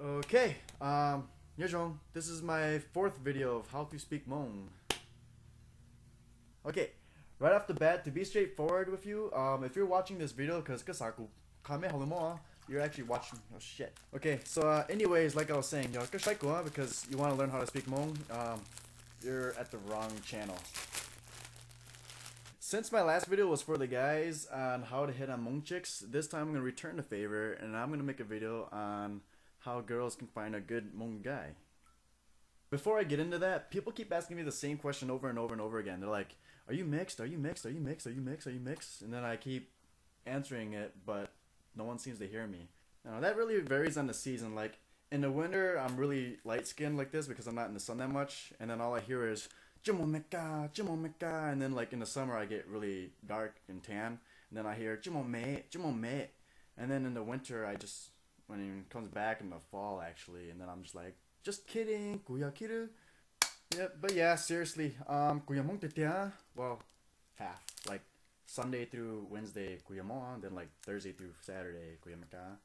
Okay, Yejong, this is my fourth video of how to speak Hmong. Okay, right off the bat, to be straightforward with you, if you're watching this video, because you're actually watching, oh shit. Okay, so anyways, like I was saying, because you want to learn how to speak Hmong, you're at the wrong channel. Since my last video was for the guys on how to hit on Hmong chicks, this time I'm going to return the favor and I'm going to make a video on how girls can find a good Hmong guy. Before I get into that, people keep asking me the same question over and over and over again. They're like, are you mixed? Are you mixed? Are you mixed? Are you mixed? Are you mixed? And then I keep answering it, but no one seems to hear me. Now that really varies on the season. Like in the winter, I'm really light skinned like this because I'm not in the sun that much. And then all I hear is, Jimomeka, Jimomeka. And then like in the summer, I get really dark and tan. And then I hear, Jimome, Jimome. And then in the winter, I just, when it comes back in the fall actually, and then I'm just like, just kidding, kuya kiru. Yeah, but yeah, seriously, kuya mong tetia. Well, half. Like Sunday through Wednesday, kuya mong, then like Thursday through Saturday, kuya meka.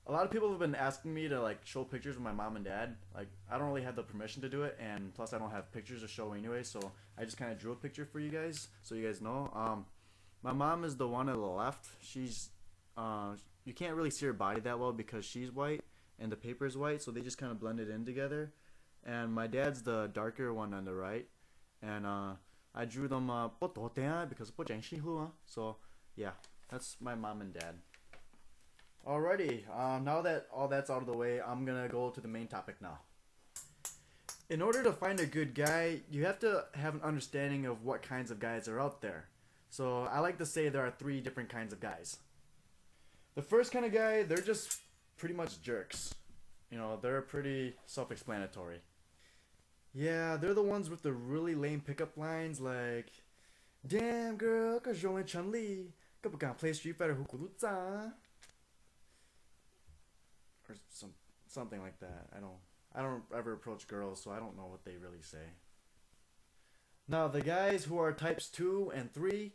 A lot of people have been asking me to like show pictures of my mom and dad. Like I don't really have the permission to do it, and plus I don't have pictures to show anyway, so I just kind of drew a picture for you guys, so you guys know. My mom is the one on the left. She's you can't really see her body that well because she's white and the paper is white, so they just kind of blended in together. And my dad's the darker one on the right, and I drew them because so yeah, that's my mom and dad. Alrighty, now that all that's out of the way, I'm gonna go to the main topic now. In order to find a good guy, you have to have an understanding of what kinds of guys are out there. So I like to say there are 3 different kinds of guys. The first kind of guy, they're just pretty much jerks. You know, they're pretty self-explanatory. Yeah, they're the ones with the really lame pickup lines like, damn girl, ka join Chun-Li, ka play Street Fighter Hukulutsa. Or something like that. I don't ever approach girls, so I don't know what they really say. Now the guys who are types 2 and 3,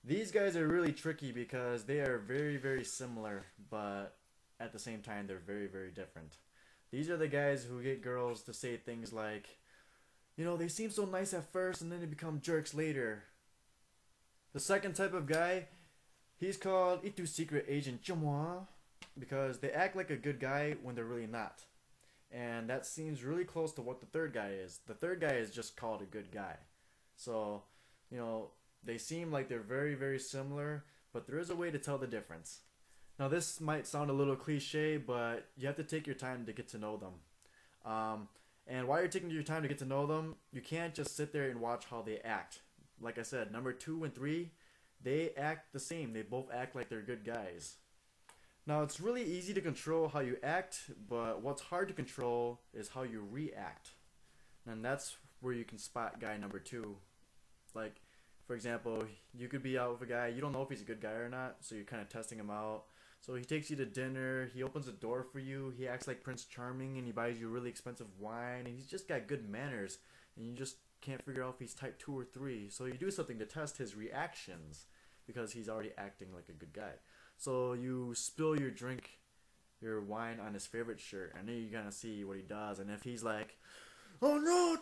these guys are really tricky because they are very, very similar, but at the same time they're very, very different. These are the guys who get girls to say things like, you know, they seem so nice at first and then they become jerks later. The second type of guy, he's called Itu Secret Agent Chumwa, because they act like a good guy when they're really not. And that seems really close to what the third guy is. The third guy is just called a good guy. So, you know, they seem like they're very, very similar, but there is a way to tell the difference. Now this might sound a little cliche, but you have to take your time to get to know them. And while you're taking your time to get to know them, you can't just sit there and watch how they act. Like I said, number 2 and 3, they act the same. They both act like they're good guys. Now it's really easy to control how you act, but what's hard to control is how you react. And that's where you can spot guy number 2. Like, for example, you could be out with a guy, you don't know if he's a good guy or not, so you're kind of testing him out. So he takes you to dinner, he opens the door for you, he acts like Prince Charming, and he buys you really expensive wine, and he's just got good manners, and you just can't figure out if he's type 2 or 3. So you do something to test his reactions, because he's already acting like a good guy. So you spill your drink, your wine on his favorite shirt, and then you're gonna see what he does. And if he's like, oh no,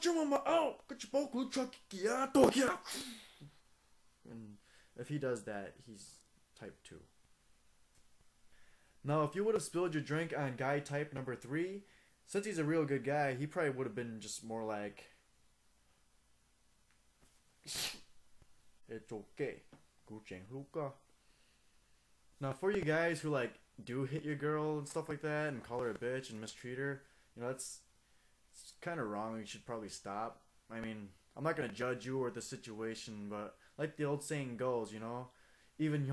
and if he does that, he's type 2. Now, if you would have spilled your drink on guy type number 3, since he's a real good guy, he probably would have been just more like, it's okay. Now, for you guys who like do hit your girl and stuff like that and call her a bitch and mistreat her, you know, it's kind of wrong. You should probably stop. I mean, I'm not gonna judge you or the situation, but like the old saying goes, you know, even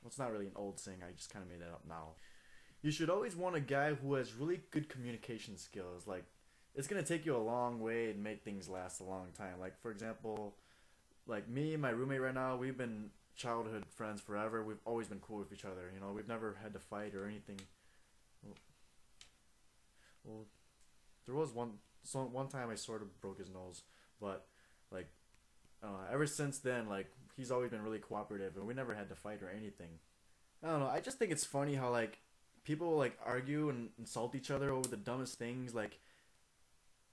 it's not really an old saying. I just kind of made that up now. You should always want a guy who has really good communication skills. Like, it's gonna take you a long way and make things last a long time. Like, for example, like me and my roommate right now, we've been childhood friends forever. We've always been cool with each other. You know, we've never had to fight or anything. Well, there was one time I sort of broke his nose, but like ever since then, like he's always been really cooperative, and we never had to fight or anything. I don't know. I just think it's funny how like people like argue and insult each other over the dumbest things. Like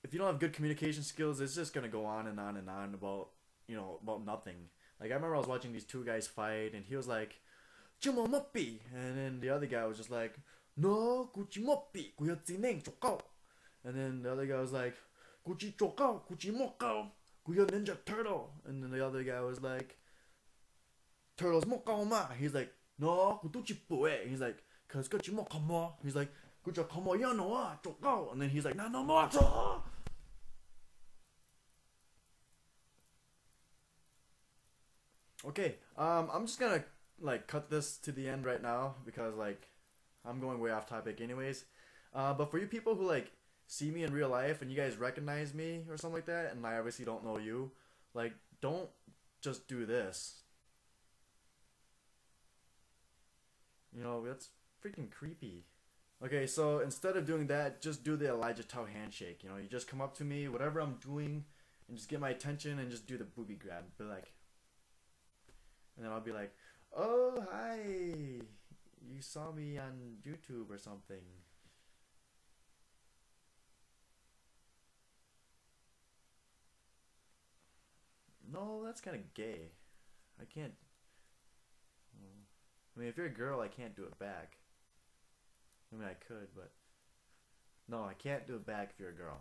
if you don't have good communication skills, it's just gonna go on and on and on about about nothing. Like I remember I was watching these two guys fight, and he was like, "Chimo moppi," and then the other guy was just like, "No, kuchi moppi, kuyatsi neng chokao," and then the other guy was like, "Kuchi chokao, kuchi mokao, kuya ninja turtle," and then the other guy was like, "Turtles mokao ma." He's like, "No, kutuchi pue." He's like, "Cause kuchi mokamo." He's like, "Kucha kamo yano wa chokao," and then he's like, "Na no mo." Okay, I'm just gonna like cut this to the end right now because like I'm going way off topic anyways. But for you people who like see me in real life and you guys recognize me or something like that, and I obviously don't know you, like don't just do this. That's freaking creepy. Okay, so instead of doing that, just do the Elijah Tau handshake. You just come up to me, whatever I'm doing, and just get my attention and just do the booby grab. Be like, and then I'll be like, "Oh, hi. You saw me on YouTube or something." No, that's kind of gay. I can't. I mean, if you're a girl, I can't do it back. I mean, I could, but no, I can't do it back if you're a girl.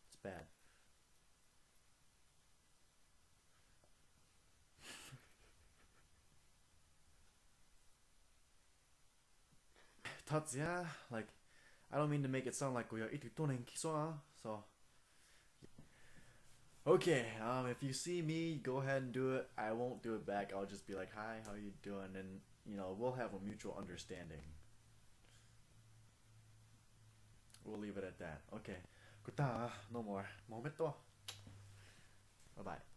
It's bad. Tatsuya, like, I don't mean to make it sound like we are itutonen kisoa, so okay, if you see me, go ahead and do it. I won't do it back. I'll just be like, "Hi, how you doing?" And we'll have a mutual understanding. We'll leave it at that. Okay. Kuta, no more. Momento. Bye bye.